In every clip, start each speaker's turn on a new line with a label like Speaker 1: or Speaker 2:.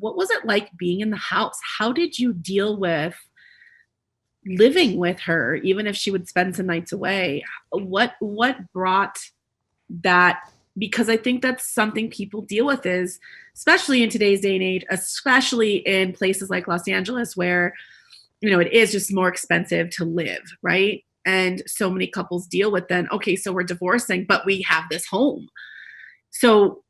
Speaker 1: what was it like being in the house? How did you deal with living with her, even if she would spend some nights away? What brought that? Because I think that's something people deal with, is especially in today's day and age, especially in places like Los Angeles, where it is just more expensive to live, right? And so many couples deal with, then, okay, so we're divorcing, but we have this home. So,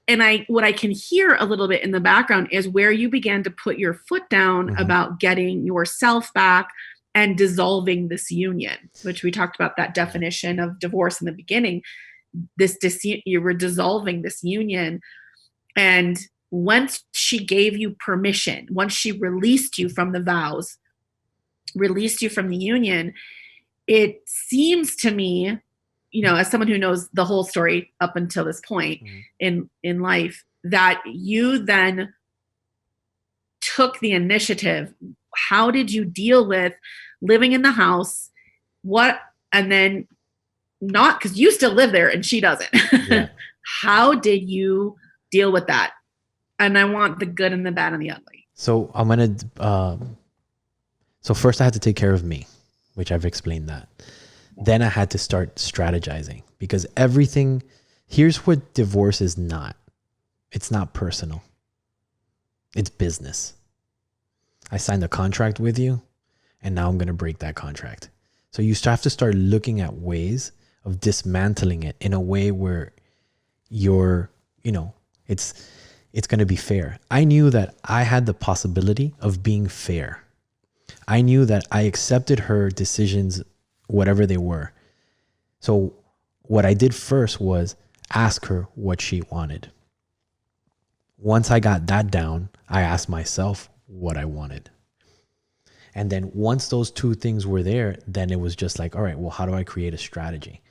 Speaker 1: and what I can hear a little bit in the background is where you began to put your foot down about getting yourself back and dissolving this union, which we talked about that definition of divorce in the beginning. You were dissolving this union. And once she gave you permission, once she released you from the vows, released you from the union, it seems to me, as someone who knows the whole story up until this point in life, that you then took the initiative. How did you deal with living in the house? And then, not because you still live there and she doesn't. Yeah. How did you deal with that? And I want the good and the bad and the ugly.
Speaker 2: So I'm going to, so first I had to take care of me, which I've explained that. Then I had to start strategizing, because here's what divorce is not. It's not personal. It's business. I signed a contract with you, and now I'm going to break that contract. So you have to start looking at ways of dismantling it in a way where it's going to be fair. I knew that I had the possibility of being fair. I knew that I accepted her decisions, whatever they were. So what I did first was ask her what she wanted. Once I got that down, I asked myself what I wanted. And then once those two things were there, then it was just like, all right, well, how do I create a strategy?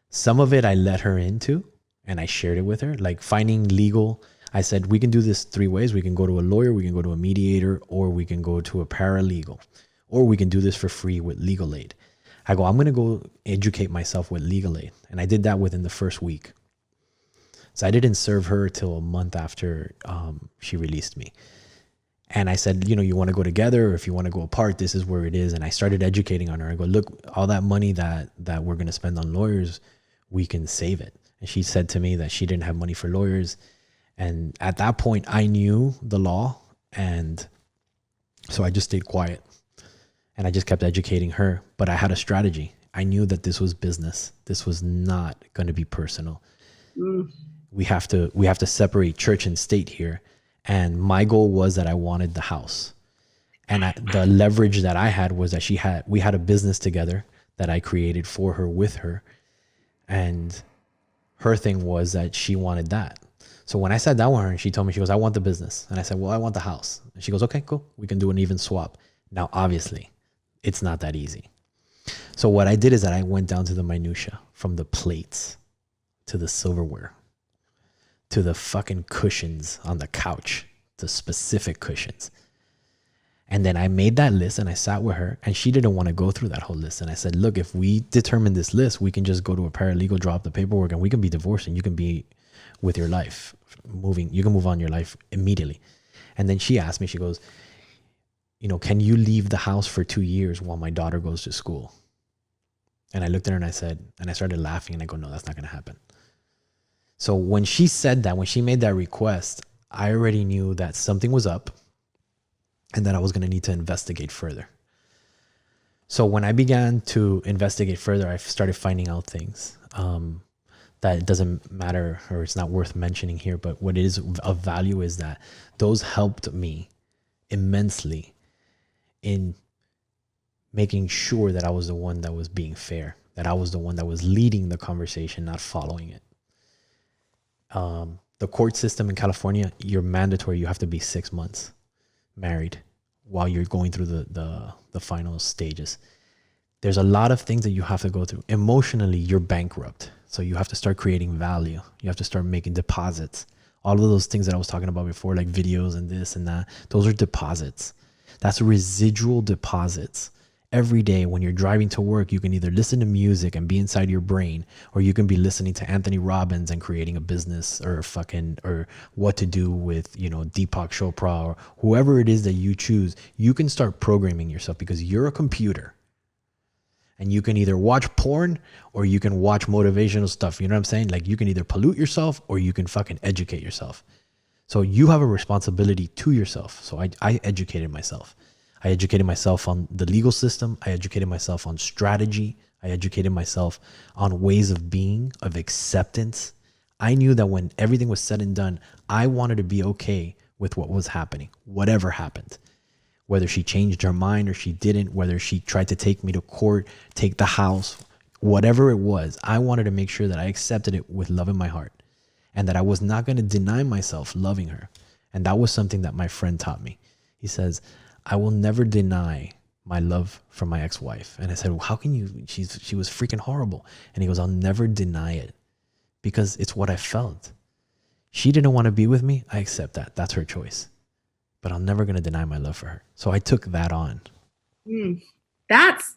Speaker 2: Some of it I let her into and I shared it with her, like finding legal. I said, we can do this 3 ways. We can go to a lawyer, we can go to a mediator, or we can go to a paralegal, or we can do this for free with legal aid. I go, I'm going to go educate myself with legal aid. And I did that within the first week. So I didn't serve her till a month after she released me. And I said, you want to go together, or if you want to go apart, this is where it is. And I started educating on her. I go, look, all that money that we're going to spend on lawyers, we can save it. And she said to me that she didn't have money for lawyers. And at that point, I knew the law. And so I just stayed quiet. And I just kept educating her. But I had a strategy. I knew that this was business. This was not going to be personal. We have to separate church and state here. And my goal was that I wanted the house. And the leverage that I had was that we had a business together that I created for her, with her. And her thing was that she wanted that. So when I sat down with her and she told me, she goes, I want the business. And I said, well, I want the house. And she goes, okay, cool. We can do an even swap. Now, obviously, it's not that easy. So what I did is that I went down to the minutia, from the plates to the silverware, to the fucking cushions on the couch, the specific cushions. And then I made that list and I sat with her, and she didn't want to go through that whole list. And I said, look, if we determine this list, we can just go to a paralegal, drop the paperwork, and we can be divorced, and you can be with your life you can move on your life immediately. And then she asked me, she goes, can you leave the house for 2 years while my daughter goes to school? And I looked at her and I said, and I started laughing, and I go, no, that's not going to happen. So when she said that, when she made that request, I already knew that something was up and that I was going to need to investigate further. So when I began to investigate further, I started finding out things that it doesn't matter, or it's not worth mentioning here. But what is of value is that those helped me immensely in making sure that I was the one that was being fair, that I was the one that was leading the conversation, not following it. The court system in California, you're mandatory. You have to be 6 months married while you're going through the final stages. There's a lot of things that you have to go through. Emotionally, you're bankrupt. So you have to start creating value. You have to start making deposits. All of those things that I was talking about before, like videos and this and that, those are deposits. That's residual deposits. every day when you're driving to work, you can either listen to music and be inside your brain, or you can be listening to Anthony Robbins and creating a business, or or what to do with, Deepak Chopra, or whoever it is that you choose. You can start programming yourself, because you're a computer. And you can either watch porn or you can watch motivational stuff. You know what I'm saying? Like, you can either pollute yourself or you can fucking educate yourself. So you have a responsibility to yourself. So I educated myself. I educated myself on the legal system. I educated myself on strategy. I educated myself on ways of being, of acceptance. I knew that when everything was said and done, I wanted to be okay with what was happening, whatever happened. Whether she changed her mind or she didn't, whether she tried to take me to court, take the house, whatever it was, I wanted to make sure that I accepted it with love in my heart, and that I was not going to deny myself loving her. And that was something that my friend taught me. He says, I will never deny my love for my ex-wife. And I said, well, how can you? She was freaking horrible. And he goes, I'll never deny it, because it's what I felt. She didn't want to be with me. I accept that. That's her choice. But I'm never going to deny my love for her. So I took that on.
Speaker 1: That's,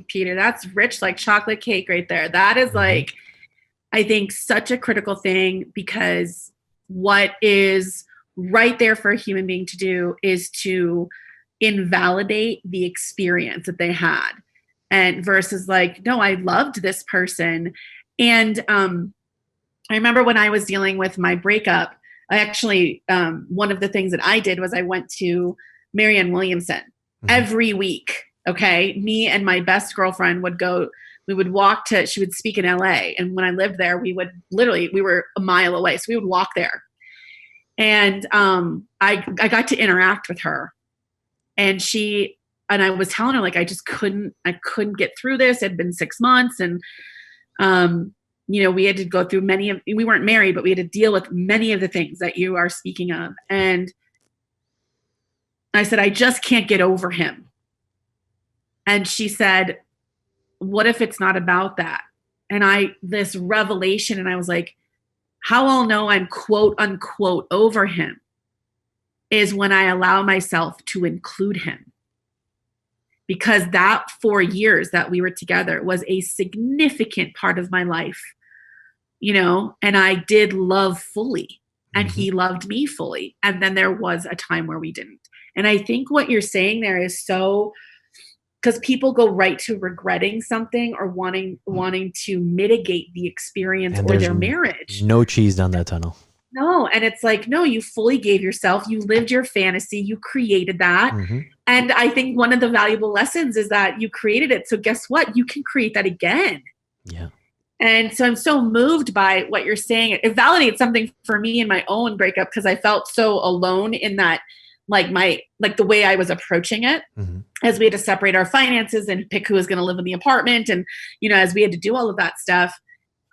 Speaker 1: Peter, that's rich like chocolate cake right there. That is like, I think, such a critical thing, because what is right there for a human being to do is to invalidate the experience that they had, and versus like, no, I loved this person. And I remember when I was dealing with my breakup, I actually, one of the things that I did was I went to Marianne Williamson every week. Okay. Me and my best girlfriend would go, we would walk to, she would speak in LA. And when I lived there, we were a mile away. So we would walk there. And I got to interact with her. And I was telling her, like, I couldn't get through this. It had been 6 months. And, we had to go through we weren't married, but we had to deal with many of the things that you are speaking of. And I said, I just can't get over him. And she said, what if it's not about that? And this revelation, and I was like, how I'll know I'm quote unquote over him is when I allow myself to include him. Because that 4 years that we were together was a significant part of my life, and I did love fully, and he loved me fully. And then there was a time where we didn't. And I think what you're saying there is so, because people go right to regretting something or wanting to mitigate the experience or their marriage.
Speaker 2: No cheese down that tunnel.
Speaker 1: No. And it's like, no, you fully gave yourself, you lived your fantasy, you created that. And I think one of the valuable lessons is that you created it. So guess what? You can create that again. Yeah. And so I'm so moved by what you're saying. It validates something for me in my own breakup, because I felt so alone in that, like the way I was approaching it, as we had to separate our finances and pick who was going to live in the apartment. And, as we had to do all of that stuff,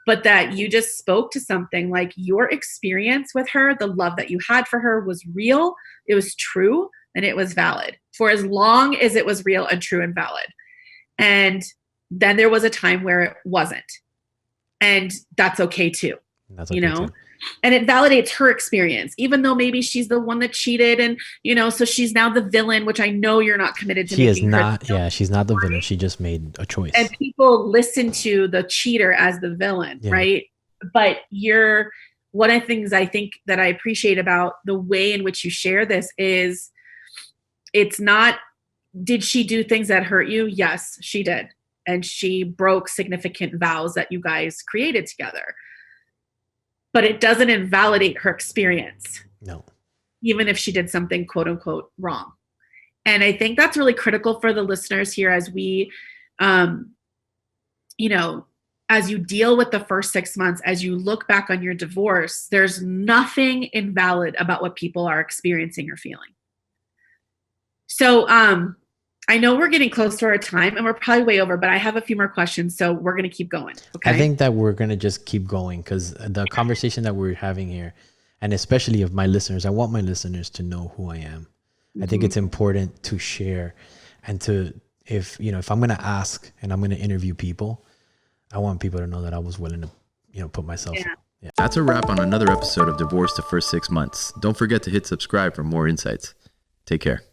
Speaker 1: but that you just spoke to something like your experience with her, the love that you had for her was real. It was true, and it was valid for as long as it was real and true and valid. And then there was a time where it wasn't. And that's okay too. That's okay too. And it validates her experience, even though maybe she's the one that cheated, and so she's now the villain, which I know you're not committed to.
Speaker 2: She is not. Yeah, she's not the villain. She just made a choice.
Speaker 1: And people listen to the cheater as the villain, right? But one of the things I think that I appreciate about the way in which you share this is, it's not, did she do things that hurt you? Yes, she did. And she broke significant vows that you guys created together. But it doesn't invalidate her experience. No. Even if she did something quote unquote wrong. And I think that's really critical for the listeners here as we, as you deal with the first 6 months, as you look back on your divorce, there's nothing invalid about what people are experiencing or feeling. So I know we're getting close to our time, and we're probably way over, but I have a few more questions, so we're going to keep going. Okay.
Speaker 2: I think that we're going to just keep going, because the conversation that we're having here, and especially of my listeners, I want my listeners to know who I am. I think it's important to share, and if I'm going to ask and I'm going to interview people, I want people to know that I was willing to, put myself. Yeah.
Speaker 3: That's a wrap on another episode of Divorce the First 6 Months. Don't forget to hit subscribe for more insights. Take care.